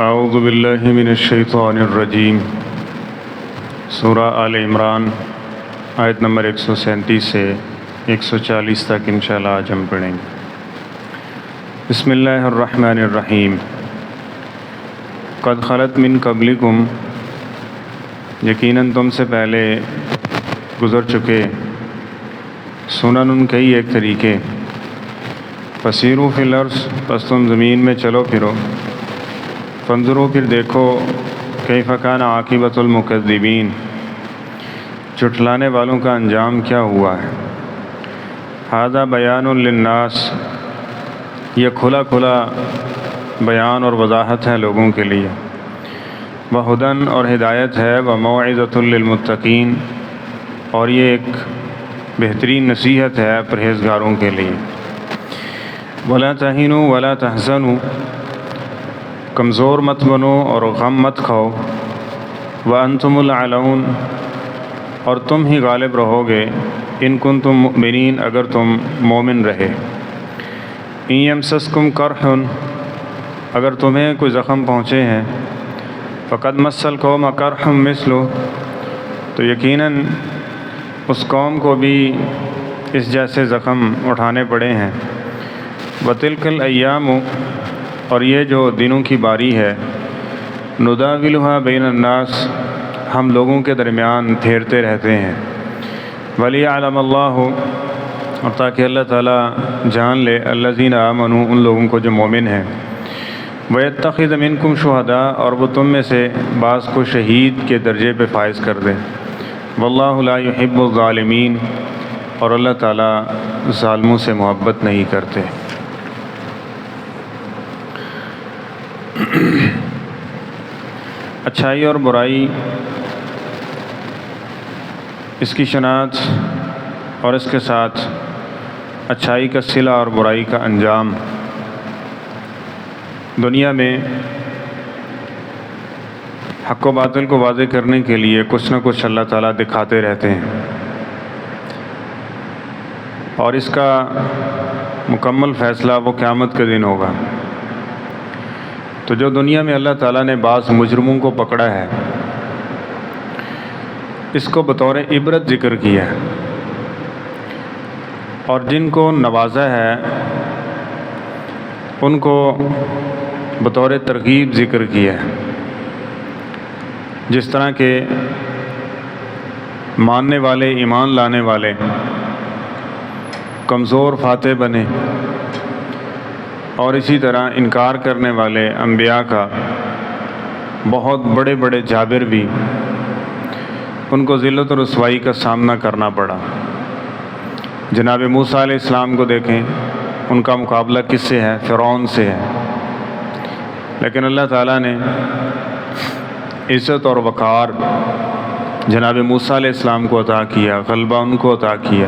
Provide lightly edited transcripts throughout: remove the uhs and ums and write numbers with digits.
اعوذ باللہ من الشیطان الرجیم۔ سورہ آل عمران آیت نمبر 137 سے 140 تک انشاءاللہ آج ہم پڑھیں گے۔ بسم اللہ الرحمن الرحیم۔ قد خلت من قبلکم، یقیناً تم سے پہلے گزر چکے، سنن کئی ایک طریقے، فسیروا فی الارض، پس تم زمین میں چلو پھرو، فانظروا پھر دیکھو، کیف کان عاقبۃ المکذبین، جھٹلانے والوں کا انجام کیا ہوا ہے۔ ھذا بیان للناس، یہ کھلا کھلا بیان اور وضاحت ہے لوگوں کے لیے، وہدن اور ہدایت ہے، وموعظۃ للمتقین اور یہ ایک بہترین نصیحت ہے پرہیزگاروں کے لیے۔ ولا تہنوا ولا تحزنوا، کمزور مت بنو اور غم مت کھاؤ، وانتم الاعلون اور تم ہی غالب رہو گے، ان کنتم مؤمنین اگر تم مومن رہے۔ ان یمسسکم قرح، اگر تمہیں کوئی زخم پہنچے ہیں، فقد مس القوم قرح مثلہ، تو یقیناً اس قوم کو بھی اس جیسے زخم اٹھانے پڑے ہیں۔ وتلک الایام، اور یہ جو دنوں کی باری ہے، نداولها بین الناس، ہم لوگوں کے درمیان پھیرتے رہتے ہیں۔ ولیعلم اللہ، اور تاکہ اللہ تعالیٰ جان لے، الذین آمنوا، ان لوگوں کو جو مومن ہیں، ویتخذ منکم شہداء، اور وہ تم میں سے بعض کو شہید کے درجے پہ فائز کر دے۔ واللہ لا یحب الظالمین، اور اللہ تعالیٰ ظالموں سے محبت نہیں کرتے۔ اچھائی اور برائی، اس کی شناخت اور اس کے ساتھ اچھائی کا صلہ اور برائی کا انجام، دنیا میں حق و باطل کو واضح کرنے کے لیے کچھ نہ کچھ اللہ تعالیٰ دکھاتے رہتے ہیں، اور اس کا مکمل فیصلہ وہ قیامت کے دن ہوگا۔ تو جو دنیا میں اللہ تعالیٰ نے بعض مجرموں کو پکڑا ہے، اس کو بطور عبرت ذکر کیا ہے، اور جن کو نوازا ہے ان کو بطور ترغیب ذکر کیا ہے، جس طرح کہ ماننے والے، ایمان لانے والے کمزور فاتح بنے، اور اسی طرح انکار کرنے والے انبیاء کا، بہت بڑے بڑے جابر بھی، ان کو ذلت و رسوائی کا سامنا کرنا پڑا۔ جناب موسیٰ علیہ السلام کو دیکھیں، ان کا مقابلہ کس سے ہے؟ فرعون سے ہے، لیکن اللہ تعالیٰ نے عزت اور وقار جناب موسیٰ علیہ السلام کو عطا کیا، غلبہ ان کو عطا کیا،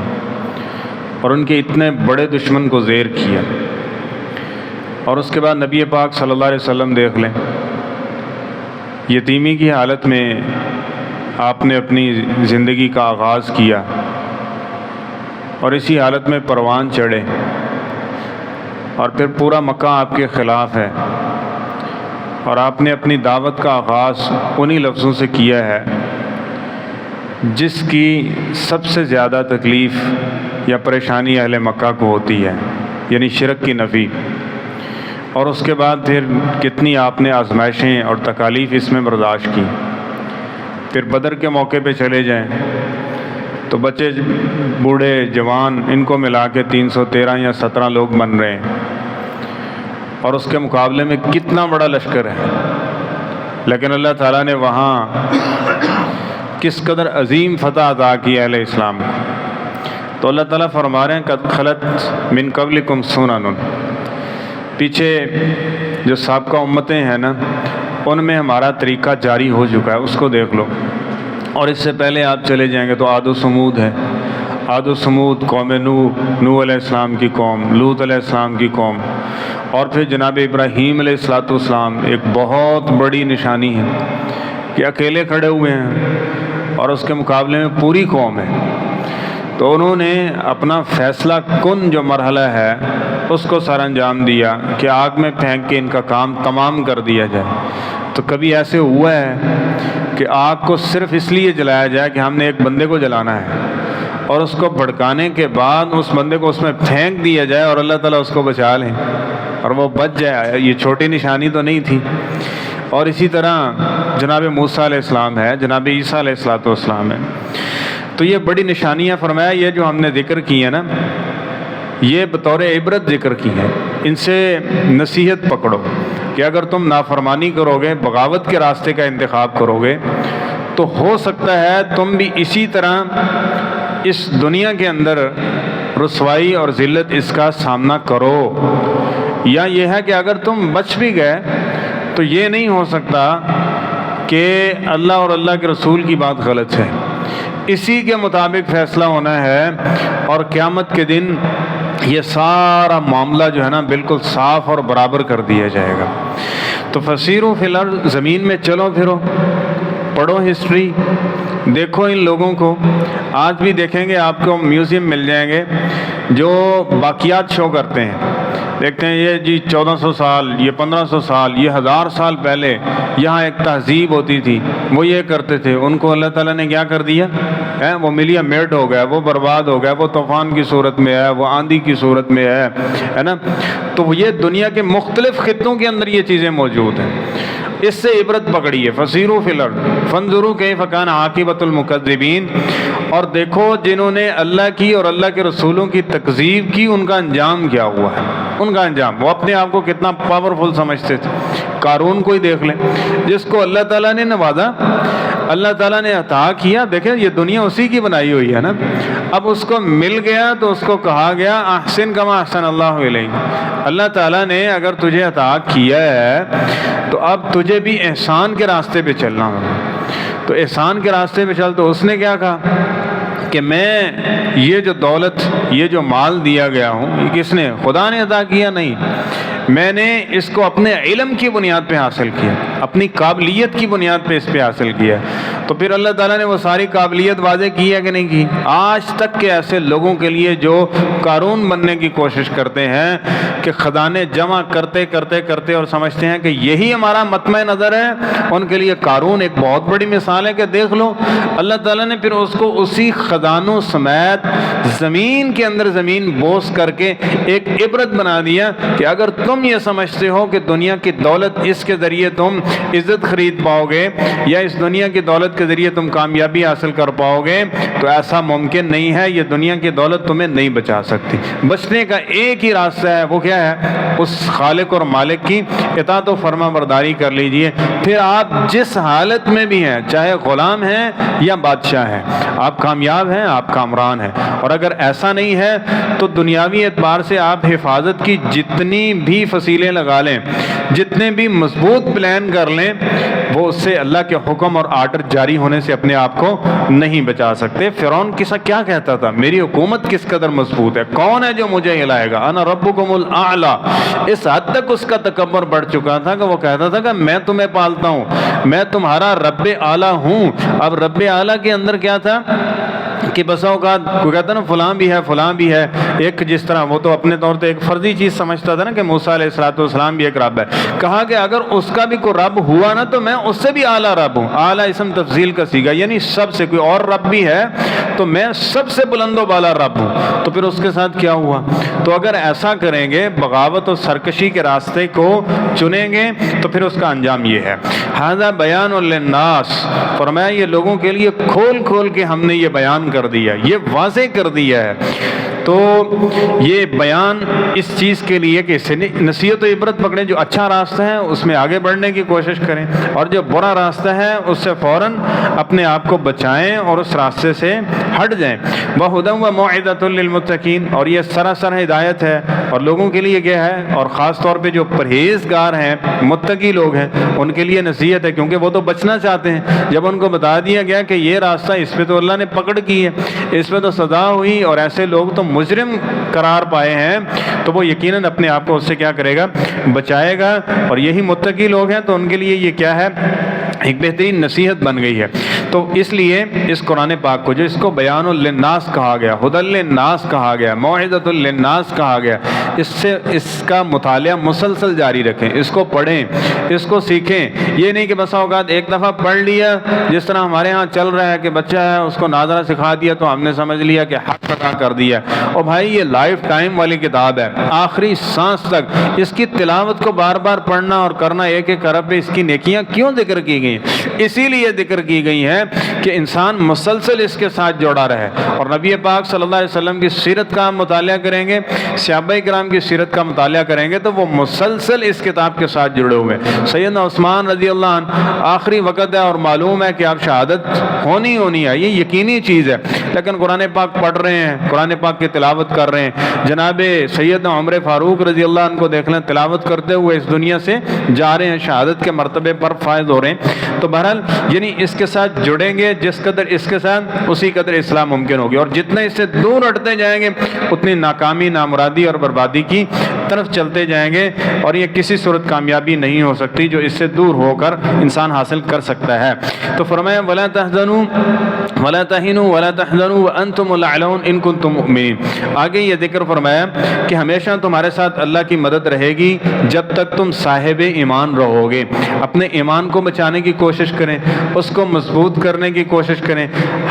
اور ان کے اتنے بڑے دشمن کو زیر کیا۔ اور اس کے بعد نبی پاک صلی اللہ علیہ وسلم دیکھ لیں، یتیمی کی حالت میں آپ نے اپنی زندگی کا آغاز کیا، اور اسی حالت میں پروان چڑھے، اور پھر پورا مکہ آپ کے خلاف ہے، اور آپ نے اپنی دعوت کا آغاز انہی لفظوں سے کیا ہے جس کی سب سے زیادہ تکلیف یا پریشانی اہل مکہ کو ہوتی ہے، یعنی شرک کی نفی۔ اور اس کے بعد پھر کتنی آپ نے آزمائشیں اور تکالیف اس میں برداشت کی۔ پھر بدر کے موقع پہ چلے جائیں تو بچے، بوڑھے، جوان، ان کو ملا کے 313 یا 17 لوگ بن رہے ہیں، اور اس کے مقابلے میں کتنا بڑا لشکر ہے، لیکن اللہ تعالیٰ نے وہاں کس قدر عظیم فتح عطا کی اہل اسلام کو۔ تو اللہ تعالیٰ فرما رہے ہیں قد خلت من قبلکم سنن، پیچھے جو سابقہ امتیں ہیں نا، ان میں ہمارا طریقہ جاری ہو چکا ہے، اس کو دیکھ لو۔ اور اس سے پہلے آپ چلے جائیں گے تو عاد و سمود ہے، عاد و سمود قوم نوح علیہ السلام کی قوم، لوط علیہ السلام کی قوم، اور پھر جناب ابراہیم علیہ السلام، ایک بہت بڑی نشانی ہے کہ اکیلے کھڑے ہوئے ہیں، اور اس کے مقابلے میں پوری قوم ہے۔ تو انہوں نے اپنا فیصلہ کن جو مرحلہ ہے اس کو سر انجام دیا کہ آگ میں پھینک کے ان کا کام تمام کر دیا جائے۔ تو کبھی ایسے ہوا ہے کہ آگ کو صرف اس لیے جلایا جائے کہ ہم نے ایک بندے کو جلانا ہے، اور اس کو بھڑکانے کے بعد اس بندے کو اس میں پھینک دیا جائے اور اللہ تعالیٰ اس کو بچا لیں اور وہ بچ جائے؟ یہ چھوٹی نشانی تو نہیں تھی۔ اور اسی طرح جناب موسیٰ علیہ السلام ہے، جناب عیسیٰ علیہ السلام ہے، تو یہ بڑی نشانیاں فرمایا، یہ جو ہم نے ذکر کی ہیں نا، یہ بطور عبرت ذکر کی ہیں، ان سے نصیحت پکڑو کہ اگر تم نافرمانی کرو گے، بغاوت کے راستے کا انتخاب کرو گے، تو ہو سکتا ہے تم بھی اسی طرح اس دنیا کے اندر رسوائی اور ذلت اس کا سامنا کرو، یا یہ ہے کہ اگر تم بچ بھی گئے تو یہ نہیں ہو سکتا کہ اللہ اور اللہ کے رسول کی بات غلط ہے، اسی کے مطابق فیصلہ ہونا ہے، اور قیامت کے دن یہ سارا معاملہ جو ہے نا بالکل صاف اور برابر کر دیا جائے گا۔ تو فسیروا فی الارض، زمین میں چلو پھرو، پڑھو ہسٹری، دیکھو ان لوگوں کو۔ آج بھی دیکھیں گے آپ کو میوزیم مل جائیں گے جو باقیات شو کرتے ہیں، دیکھتے ہیں یہ جی 1400 سال، یہ 1500 سال، یہ 1000 سال پہلے یہاں ایک تہذیب ہوتی تھی، وہ یہ کرتے تھے، ان کو اللہ تعالیٰ نے کیا کر دیا ہے؟ وہ ملیا میٹ ہو گیا، وہ برباد ہو گیا، وہ طوفان کی صورت میں ہے، وہ آندھی کی صورت میں ہے نا۔ تو یہ دنیا کے مختلف خطوں کے اندر یہ چیزیں موجود ہیں، اس سے عبرت پکڑیے۔ فسیروا فی الارض فانظروا کیف کان عاقبۃ المکذبین، اور دیکھو جنہوں نے اللہ کی اور اللہ کے رسولوں کی تکذیب کی ان کا انجام کیا ہوا ہے۔ ان کا انجام، وہ اپنے آپ کو کتنا پاورفل سمجھتے تھے۔ قارون کو ہی دیکھ لیں، جس کو اللہ تعالیٰ نے نوازا، اللہ تعالیٰ نے عطا کیا، دیکھیں یہ دنیا اسی کی بنائی ہوئی ہے نا۔ اب اس کو مل گیا تو اس کو کہا گیا احسن کما احسن اللہ الیک، اللہ تعالیٰ نے اگر تجھے عطا کیا ہے تو اب تجھے بھی احسان کے راستے پہ چلنا ہوگا۔ تو احسان کے راستے پہ چل، تو اس نے کیا کہا کہ میں یہ جو دولت، یہ جو مال دیا گیا ہوں، یہ کس نے؟ خدا نے عطا کیا؟ نہیں، میں نے اس کو اپنے علم کی بنیاد پہ حاصل کیا، اپنی قابلیت کی بنیاد پہ اس پہ حاصل کیا۔ تو پھر اللہ تعالیٰ نے وہ ساری قابلیت واضح کی ہے کہ نہیں کی؟ آج تک کے ایسے لوگوں کے لیے جو قارون بننے کی کوشش کرتے ہیں کہ خزانے جمع کرتے کرتے کرتے اور سمجھتے ہیں کہ یہی ہمارا مطمع نظر ہے، ان کے لیے قارون ایک بہت بڑی مثال ہے کہ دیکھ لو اللہ تعالیٰ نے پھر اس کو اسی خزانوں سمیت زمین کے اندر زمین بوس کر کے ایک عبرت بنا دیا کہ اگر تم یہ سمجھتے ہو کہ دنیا کی دولت اس کے ذریعے تم عزت خرید پاؤ گے یا اس دنیا کی دولت کے ذریعے تم کامیابی حاصل کر پاؤ گے، تو ایسا ممکن نہیں ہے۔ یہ دنیا کی دولت تمہیں نہیں بچا سکتی۔ بچنے کا ایک ہی راستہ ہے، وہ کیا ہے؟ اس خالق اور مالک کی اطاعت و فرما برداری کر لیجئے، پھر آپ جس حالت میں بھی ہیں، چاہے غلام ہیں یا بادشاہ ہیں، آپ کامیاب ہیں، آپ کامران ہیں۔ اور اگر ایسا نہیں ہے تو دنیاوی اعتبار سے آپ حفاظت کی جتنی بھی فصیلیں لگا لیں، جتنے بھی مضبوط پلان کر لیں، وہ اس سے اللہ کے حکم اور آرڈر جاری ہونے سے اپنے آپ کو نہیں بچا سکتے۔ فرعون کیا کہتا تھا؟ میری حکومت کس قدر مضبوط ہے، کون ہے جو مجھے ہلائے گا؟ انا ربکم الاعلی۔ اس حد تک اس کا تکبر بڑھ چکا تھا کہ وہ کہتا تھا کہ میں تمہیں پالتا ہوں، میں تمہارا رب اعلیٰ ہوں۔ اب رب اعلیٰ کے اندر کیا تھا کہ بسا اوقات کوئی کہتا نا فلاں بھی ہے فلاں بھی ہے، ایک جس طرح وہ تو اپنے طور پہ ایک فرضی چیز سمجھتا تھا نا کہ موسیٰ علیہ السلام بھی ایک رب ہے، کہا کہ اگر اس کا بھی کوئی رب ہوا نا تو میں اس سے بھی اعلیٰ رب ہوں۔ اعلیٰ اسم تفضیل کا صیغہ، یعنی سب سے، کوئی اور رب بھی ہے تو میں سب سے بلند و بالا رب ہوں۔ تو پھر اس کے ساتھ کیا ہوا؟ تو اگر ایسا کریں گے، بغاوت اور سرکشی کے راستے کو چنیں گے، تو پھر اس کا انجام یہ ہے۔ ھذا بیان للناس، فرمایا یہ لوگوں کے لیے کھول کھول کے ہم نے یہ بیان کر دیا، یہ واضح کر دیا ہے۔ تو یہ بیان اس چیز کے لیے کہ نصیحت و عبرت پکڑیں، جو اچھا راستہ ہے اس میں آگے بڑھنے کی کوشش کریں، اور جو برا راستہ ہے اس سے فوراً اپنے آپ کو بچائیں اور اس راستے سے ہٹ جائیں۔ وَهُدًى وَمَوْعِظَةٌ لِّلْمُتَّقِينَ، اور یہ سراسر ہدایت ہے اور لوگوں کے لیے کیا ہے، اور خاص طور پہ جو پرہیزگار ہیں، متقی لوگ ہیں، ان کے لیے نصیحت ہے، کیونکہ وہ تو بچنا چاہتے ہیں۔ جب ان کو بتا دیا گیا کہ یہ راستہ، اس پہ تو اللہ نے پکڑ کی ہے، اس پہ تو سزا ہوئی، اور ایسے لوگ تو مجرم قرار پائے ہیں، تو وہ یقیناً اپنے آپ کو اس سے کیا کرے گا؟ بچائے گا۔ اور یہی متقی لوگ ہیں تو ان کے لیے یہ کیا ہے؟ ایک بہترین نصیحت بن گئی ہے۔ تو اس لیے اس قرآن پاک کو جو اس کو بیان للناس کہا گیا، ھدی للناس کہا گیا، موعظۃ للناس کہا گیا، اس کا مطالعہ مسلسل جاری رکھیں، اس کو پڑھیں، اس کو سیکھیں۔ یہ نہیں کہ بس اوقات ایک دفعہ پڑھ لیا، جس طرح ہمارے ہاں چل رہا ہے کہ بچہ ہے اس کو ناظرہ سکھا دیا تو ہم نے سمجھ لیا کہ حق ادا کر دیا۔ اور بھائی یہ لائف ٹائم والی کتاب ہے، آخری سانس تک اس کی تلاوت کو بار بار پڑھنا اور کرنا۔ ایک ایک حرف پہ اس کی نیکیاں کیوں ذکر کی گئی ہیں؟ اسی لیے ذکر کی گئی ہیں کہ انسان مسلسل اس کے ساتھ جڑا رہے۔ اور نبی پاک صلی اللہ علیہ وسلم کی سیرت کا مطالعہ کریں گے، صحابہ کرام کی سیرت کا مطالعہ کریں گے تو وہ مسلسل اس کتاب کے ساتھ جڑے ہوئے۔ سیدنا عثمان رضی اللہ عنہ آخری وقت ہے اور معلوم ہے کہ آپ شہادت ہونی ہے، یہ یقینی چیز ہے، لیکن قرآن پاک پڑھ رہے ہیں، قرآن پاک کی تلاوت کر رہے ہیں۔ جناب سیدنا عمر فاروق رضی اللہ عنہ کو دیکھ لیں، تلاوت کرتے ہوئے اس دنیا سے جا رہے ہیں، شہادت کے مرتبے پر فائز ہو رہے ہیں۔ تو بہرحال یعنی اس کے ساتھ جڑیں گے جس قدر اس کے ساتھ، اسی قدر اسلام ممکن ہوگی، اور جتنے اس سے دور ہٹتے جائیں گے اتنی ناکامی، نامرادی اور بربادی کی طرف چلتے جائیں گے، اور یہ کسی صورت کامیابی نہیں ہو سکتی جو اس سے دور ہو کر انسان حاصل کر سکتا ہے۔ تو فرمایا وَلَا تَحْزَنُوا وَلَا تَهِنُوا وَلَا تَحْزَنُوا وَأَنْتُمُ الْأَعْلَوْنَ إِن كُنتُم مُؤْمِنِينَ۔ آگے یہ ذکر فرمایا کہ ہمیشہ تمہارے ساتھ اللہ کی مدد رہے گی جب تک تم صاحب ایمان رہو گے۔ اپنے ایمان کو بچانے کی کوشش کریں، اس کو مضبوط کرنے کی کوشش کریں،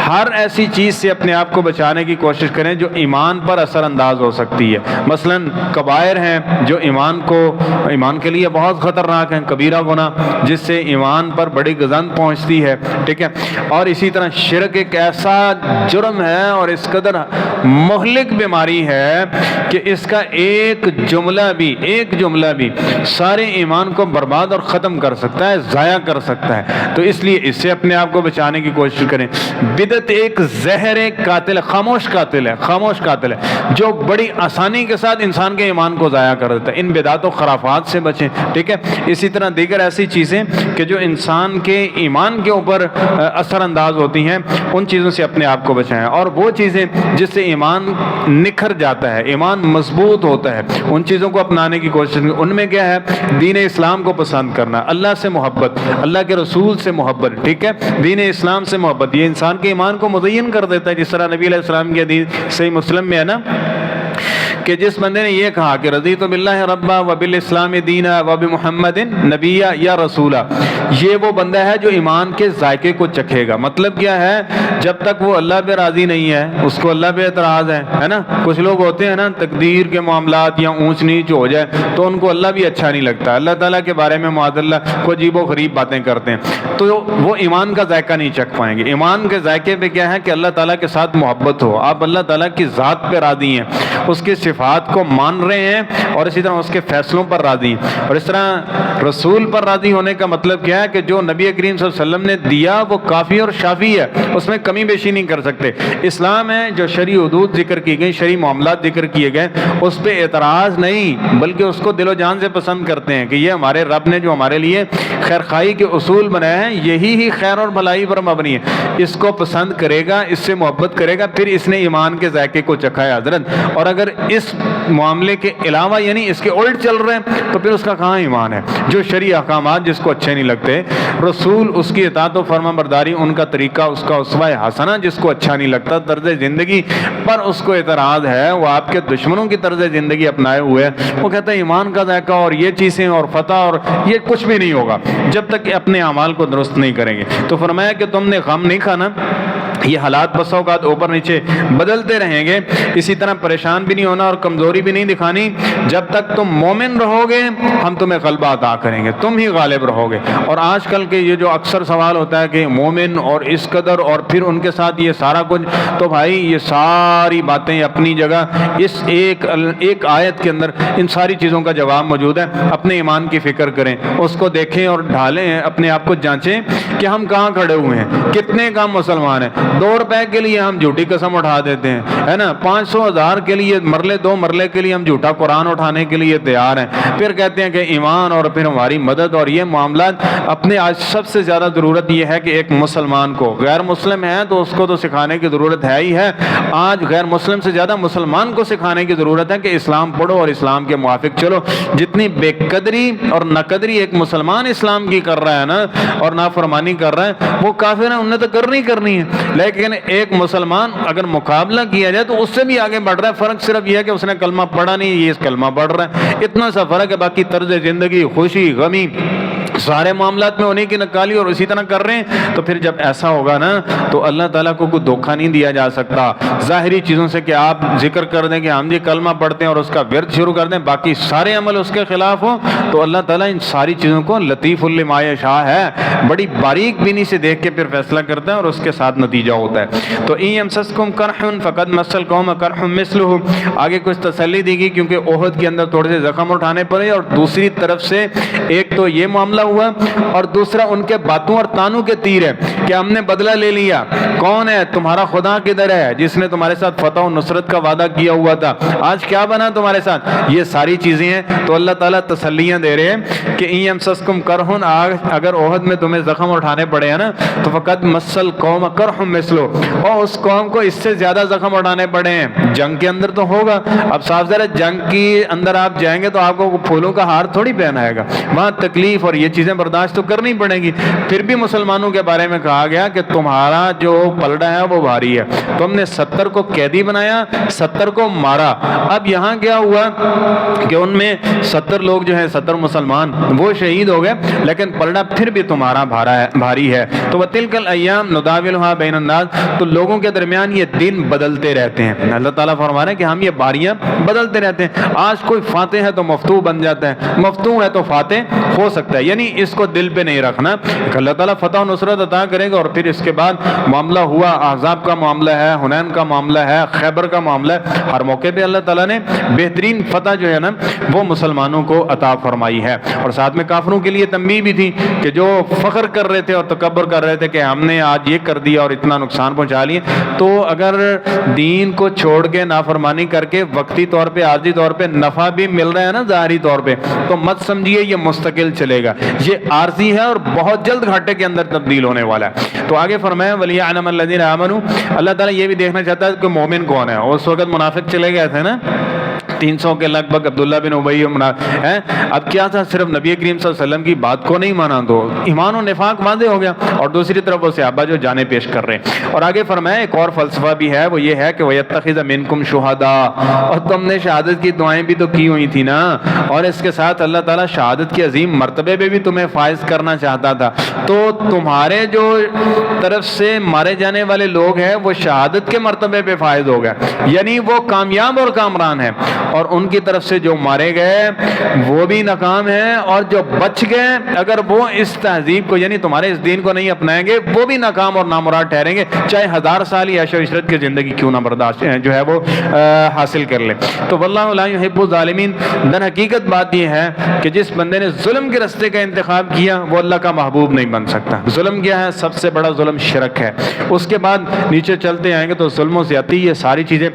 ہر ایسی چیز سے اپنے آپ کو بچانے کی کوشش کریں جو ایمان پر اثر انداز ہو سکتی ہے۔ مثلا کبائر ہیں جو ایمان کے لیے بہت خطرناک ہیں، کبیرہ گناہ جس سے ایمان پر بڑی گزند پہنچتی ہے، ٹھیک ہے۔ اور اسی طرح شرک ایک ایسا جرم ہے اور اس قدر مہلک بیماری ہے کہ اس کا ایک جملہ بھی سارے ایمان کو برباد اور ختم کر سکتا ہے، ضائع کر سکتا ہے۔ تو اس لیے اس سے اپنے آپ کو بچانے کی کوشش کریں۔ بدعت ایک زہر قاتل ہے، خاموش قاتل ہے جو بڑی آسانی کے ساتھ انسان کے ایمان کو ضائع کر دیتا ہے۔ ان بدعات و خرافات سے بچیں، ٹھیک ہے۔ اسی طرح دیگر ایسی چیزیں کہ جو انسان کے ایمان کے اوپر اثر انداز ہوتی ہیں، ان چیزوں سے اپنے آپ کو بچائیں۔ اور وہ چیزیں جس سے ایمان نکھر جاتا ہے، ایمان مضبوط ہوتا ہے، ان چیزوں کو اپنانے کی کوشش کریں۔ ان میں کیا ہے؟ دین اسلام کو پسند کرنا، اللہ سے محبت، اللہ کے رسول سے محبت، ٹھیک ہے، دین اسلام سے محبت۔ یہ انسان کے ایمان کو مزین کر دیتا ہے، جس طرح نبی علیہ السلام کی حدیث صحیح مسلم میں ہے نا کہ جس بندے نے یہ کہا کہ رضیت باللہ ربا وبالاسلام دینا وبمحمد نبیا یا رسولا، یہ وہ بندہ ہے جو ایمان کے ذائقے کو چکھے گا۔ مطلب کیا ہے؟ جب تک وہ اللہ پہ راضی نہیں ہے، اس کو اللہ پہ اعتراض ہے نا۔ کچھ لوگ ہوتے ہیں نا تقدیر کے معاملات یا اونچ نیچ ہو جائے تو ان کو اللہ بھی اچھا نہیں لگتا، اللہ تعالیٰ کے بارے میں معاذ اللہ کو عجیب و غریب باتیں کرتے ہیں، تو وہ ایمان کا ذائقہ نہیں چکھ پائیں گے۔ ایمان کے ذائقے پہ کیا ہے کہ اللہ تعالیٰ کے ساتھ محبت ہو، آپ اللہ تعالیٰ کی ذات پہ راضی ہیں، اس کی صفات کو مان رہے ہیں، اور اسی طرح اس کے فیصلوں پر راضی ہیں۔ اور اس طرح رسول پر راضی ہونے کا مطلب کیا ہے کہ جو نبی کریم صلی اللہ علیہ وسلم نے دیا وہ کافی اور شافی ہے، اس میں کمی بیشی نہیں کر سکتے۔ اسلام ہے جو شرعی حدود ذکر کی گئی، شرعی معاملات ذکر کیے گئے، اس پہ اعتراض نہیں بلکہ اس کو دل و جان سے پسند کرتے ہیں کہ یہ ہمارے رب نے جو ہمارے لیے خیر خواہی کے اصول بنائے ہیں یہی ہی خیر اور بھلائی پر مبنی ہے، اس کو پسند کرے گا، اس سے محبت کرے گا، پھر اس نے ایمان کے ذائقے کو چکھا ہے حضرت۔ اور اگر اس معاملے کے علاوہ یعنی اس کے الٹ چل رہے ہیں تو پھر اس کا کہاں ایمان ہے؟ جو شرعی احکامات جس کو اچھے نہیں لگتے، رسول اس کی اطاعت و فرما برداری، ان کا طریقہ، اس کا اسوہ حسنہ جس کو اچھا نہیں لگتا، طرز زندگی پر اس کو اعتراض ہے، وہ آپ کے دشمنوں کی طرز زندگی اپنائے ہوئے ہیں، وہ کہتا ہے ایمان کا ذائقہ اور یہ چیزیں اور فتح اور یہ کچھ بھی نہیں ہوگا جب تک کہ اپنے اعمال کو درست نہیں کریں گے۔ تو فرمایا کہ تم نے غم نہیں کھانا، یہ حالات بس اوقات اوپر نیچے بدلتے رہیں گے، اسی طرح پریشان بھی نہیں ہونا اور کمزوری بھی نہیں دکھانی۔ جب تک تم مومن رہو گے ہم تمہیں غلبہ عطا کریں گے، تم ہی غالب رہو گے۔ اور آج کل کے یہ جو اکثر سوال ہوتا ہے کہ مومن اور اس قدر اور پھر ان کے ساتھ یہ سارا کچھ، تو بھائی یہ ساری باتیں اپنی جگہ اس ایک آیت کے اندر ان ساری چیزوں کا جواب موجود ہے۔ اپنے ایمان کی فکر کریں، اس کو دیکھیں اور ڈھالیں، اپنے آپ کو جانچیں کہ ہم کہاں کھڑے ہوئے ہیں، کتنے کام مسلمان ہیں۔ 2 روپے کے لیے ہم جھوٹی قسم اٹھا دیتے ہیں، ہے نا، 500 1000 کے لیے مرلے 2 مرلے کے لیے ہم جھوٹا قرآن اٹھانے کے لیے تیار ہیں، پھر کہتے ہیں کہ ایمان اور پھر ہماری مدد اور یہ معاملات اپنے۔ آج سب سے زیادہ ضرورت یہ ہے کہ ایک مسلمان کو، غیر مسلم ہے تو اس کو تو سکھانے کی ضرورت ہے ہی ہے، آج غیر مسلم سے زیادہ مسلمان کو سکھانے کی ضرورت ہے کہ اسلام پڑھو اور اسلام کے موافق چلو۔ جتنی بے قدری اور ناقدری ایک مسلمان اسلام کی کر رہا ہے نا اور نافرمانی کر رہا ہے، وہ کافر ہے، انہیں تو کرنی ہے، لیکن ایک مسلمان اگر مقابلہ کیا جائے تو اس سے بھی آگے بڑھ رہا ہے. فرق صرف یہ ہے کہ اس نے کلمہ پڑھا نہیں, یہ اس کلمہ پڑھ رہا ہے, اتنا سا فرق ہے. باقی طرز زندگی, خوشی غمی, سارے معاملات میں انہیں کی نکالی اور اسی طرح کر رہے ہیں. تو پھر جب ایسا ہوگا نا تو اللہ تعالیٰ کو کوئی دھوکہ نہیں دیا جا سکتا ظاہری چیزوں سے کہ آپ ذکر کر دیں کہ ہم یہ کلمہ پڑھتے ہیں اور اس کا ورد شروع کر دیں, باقی سارے عمل اس کے خلاف ہوں. تو اللہ تعالیٰ ان ساری چیزوں کو لطیف لما یشاء ہے, بڑی باریک بینی سے دیکھ کے پھر فیصلہ کرتا ہے اور اس کے ساتھ نتیجہ ہوتا ہے. تو ان یمسسکم قرح فقد مس القوم قرح مثلہ, آگے کچھ تسلی دی گئی کیونکہ احد کے اندر تھوڑے سے زخم اٹھانے پڑے, اور دوسری طرف سے ایک تو یہ معاملہ ہوا اور دوسرا ان کے باتوں اور تانوں کے تیر ہے کہ ہم نے بدلہ لے لیا. کون ہے تمہارا خدا کدھر ہے جس نے تمہارے ساتھ فتح و نصرت کا وعدہ کیا ہوا تھا, آج کیا بنا تمہارے ساتھ؟ یہ ساری چیزیں ہیں. تو اللہ تعالیٰ تسلیاں دے رہے ہیں کہ ان یمسسکم قرح, اگر احد میں تمہیں زخم اٹھانے پڑے ہیں نا تو فقط مسل قوم قرح مثلہ, اور اس قوم کو اس سے زیادہ زخم اٹھانے پڑے ہیں. جنگ کے اندر تو ہوگا, اب صاف ظاہر ہے جنگ کے اندر آپ جائیں گے تو آپ کو پھولوں کا ہار تھوڑی پہنائے گا, وہاں تکلیف اور یہ چیزیں برداشت تو کرنی پڑے گی. پھر بھی مسلمانوں کے بارے میں کہا گیا کہ تمہارا جو پلڑا ہے وہ بھاری ہے, تم نے 70 کو قیدی بنایا, 70 کو مارا. اب یہاں کیا ہوا کہ ان میں 70 لوگ جو ہیں 70 مسلمان وہ شہید ہو گئے, لیکن پلڑا پھر بھی تمہارا بھاری ہے. تو وَتِلْكَ الْأَيَّامُ نُدَاوِلُهَا بَيْنَ النَّاسِ, تو لوگوں کے درمیان یہ دن بدلتے رہتے ہیں. اللہ تعالیٰ فرما رہے ہیں کہ ہم یہ باریاں بدلتے رہتے ہیں. آج کوئی فاتح ہے تو مفتوح بن جاتا ہے, مفتوح ہے تو فاتح ہو سکتا ہے, یعنی اس کو دل پہ نہیں رکھنا. اللہ تعالیٰ فتح و نصرت عطا کرے گا اور پھر اس کے بعد معاملہ ہوا, احزاب کا معاملہ ہے, حنین کا معاملہ ہے, خیبر کا معاملہ ہے, ہر موقع پہ اللہ تعالیٰ نے بہترین فتح جو ہے نا وہ مسلمانوں کو عطا فرمائی ہے. اور ساتھ میں کافروں کے لیے تنبیہ بھی تھی کہ جو فخر کر رہے تھے اور تکبر کر رہے تھے کہ ہم نے آج یہ کر دیا اور اتنا نقصان پہنچا لیے, تو اگر دین کو چھوڑ کے نافرمانی کر کے وقتی طور پہ عارضی طور پہ نفع بھی مل رہا ہے نا ظاہری طور پہ, تو مت سمجھیے یہ مستقل چلے گا, یہ عارضی ہے اور بہت جلد گھاٹے کے اندر تبدیل ہونے والا ہے. تو آگے فرمایا وَلِيَعْلَمَ الَّذِينَ آمَنُوا, اللہ تعالیٰ یہ بھی دیکھنا چاہتا ہے کہ مومن کون ہے. اس وقت منافق چلے گئے تھے نا 300 کے لگ بھگ, عبداللہ بن ابی ہے. اب کیا تھا, صرف نبی کریم صلی اللہ علیہ وسلم کی بات کو نہیں مانا تو ایمان و نفاق واضح ہو گیا, اور دوسری طرف وہ صحابہ جو جانیں پیش کر رہے ہیں. اور آگے فرمایا ایک اور فلسفہ بھی ہے, وہ یہ ہے کہ وَيَتَّخِذَ مِنْكُمْ شُهَدَاءَ, اور تم نے شہادت کی دعائیں بھی تو کی ہوئی تھی نا, اور اس کے ساتھ اللہ تعالیٰ شہادت کے عظیم مرتبے پہ بھی تمہیں فائز کرنا چاہتا تھا. تو تمہارے جو طرف سے مارے جانے والے لوگ ہیں وہ شہادت کے مرتبے پہ فائز ہو گئے, یعنی وہ کامیاب اور کامران ہیں, اور ان کی طرف سے جو مارے گئے وہ بھی ناکام ہیں, اور جو بچ گئے اگر وہ اس تہذیب کو یعنی تمہارے اس دین کو نہیں اپنائیں گے وہ بھی ناکام اور نامراد ٹھہریں گے, چاہے 1000 سال یا عیش و عشرت کی زندگی کیوں نہ برداشت جو ہے وہ حاصل کر لے. تو واللہ لا یحب الظالمین, در حقیقت بات یہ ہے کہ جس بندے نے ظلم کے راستے کا انتخاب کیا وہ اللہ کا محبوب نہیں بن سکتا. ظلم کیا ہے؟ سب سے بڑا ظلم شرک ہے. اس کے بعد نیچے چلتے آئیں گے تو ظلم و زیادتی, یہ ساری چیزیں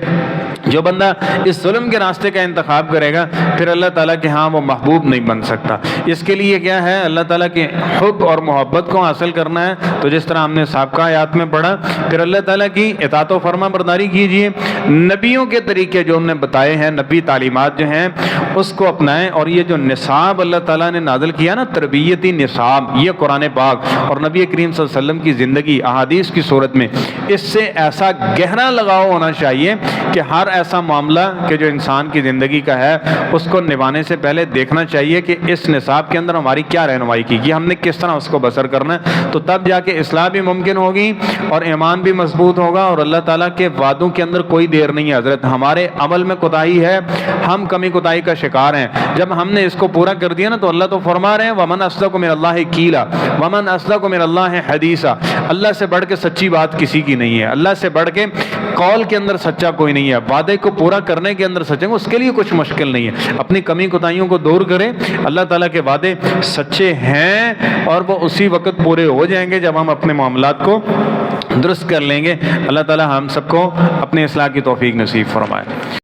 جو بندہ اس ظلم کے راستے کا انتخاب کرے گا پھر اللہ تعالیٰ کے ہاں وہ محبوب نہیں بن سکتا. اس کے لیے کیا ہے, اللہ تعالیٰ کے حب اور محبت کو حاصل کرنا ہے. تو جس طرح ہم نے سابقہ آیات میں پڑھا, پھر اللہ تعالیٰ کی اطاعت و فرما برداری کیجیے, نبیوں کے طریقے جو انہوں نے بتائے ہیں, نبی تعلیمات جو ہیں اس کو اپنائیں. اور یہ جو نصاب اللہ تعالیٰ نے نازل کیا نا, تربیتی نصاب, یہ قرآن پاک اور نبی کریم صلی اللہ علیہ وسلم کی زندگی احادیث کی صورت میں اس سے ایسا گہرا لگاؤ ہونا چاہیے کہ ہر ایسا معاملہ کہ جو انسان کی زندگی کا ہے اس کو نبھانے سے پہلے دیکھنا چاہیے کہ اس نصاب کے اندر ہماری کیا رہنمائی کی گئی, ہم نے کس طرح اس کو بسر کرنا ہے. تو تب جا کے اصلاح بھی ممکن ہوگی اور ایمان بھی مضبوط ہوگا, اور اللہ تعالیٰ کے وعدوں کے اندر کوئی دیر نہیں ہے. حضرت ہمارے عمل میں کوتاہی ہے, ہم کمی کوتاہی کا شکار ہیں. جب ہم نے اس کو پورا کر دیا نا تو اللہ تو فرما رہے ہیں وَمَنْ أَصْدَقُ مِنَ اللَّهِ قِيلًا وَمَنْ أَصْدَقُ مِنَ اللَّهِ حَدِيثًا, اللہ سے بڑھ کے سچی بات کسی کی نہیں ہے, اللہ سے بڑھ کے قول کے اندر سچا کوئی نہیں ہے. وعدے کو پورا کرنے کے اندر سچے, اس کے لیے کچھ مشکل نہیں ہے. اپنی کمی کوتاہیوں کو دور کریں, اللہ تعالیٰ کے وعدے سچے ہیں اور وہ اسی وقت پورے ہو جائیں گے جب ہم اپنے معاملات کو درست کر لیں گے. اللہ تعالیٰ ہم سب کو اپنے اصلاح کی توفیق نصیب فرمائے.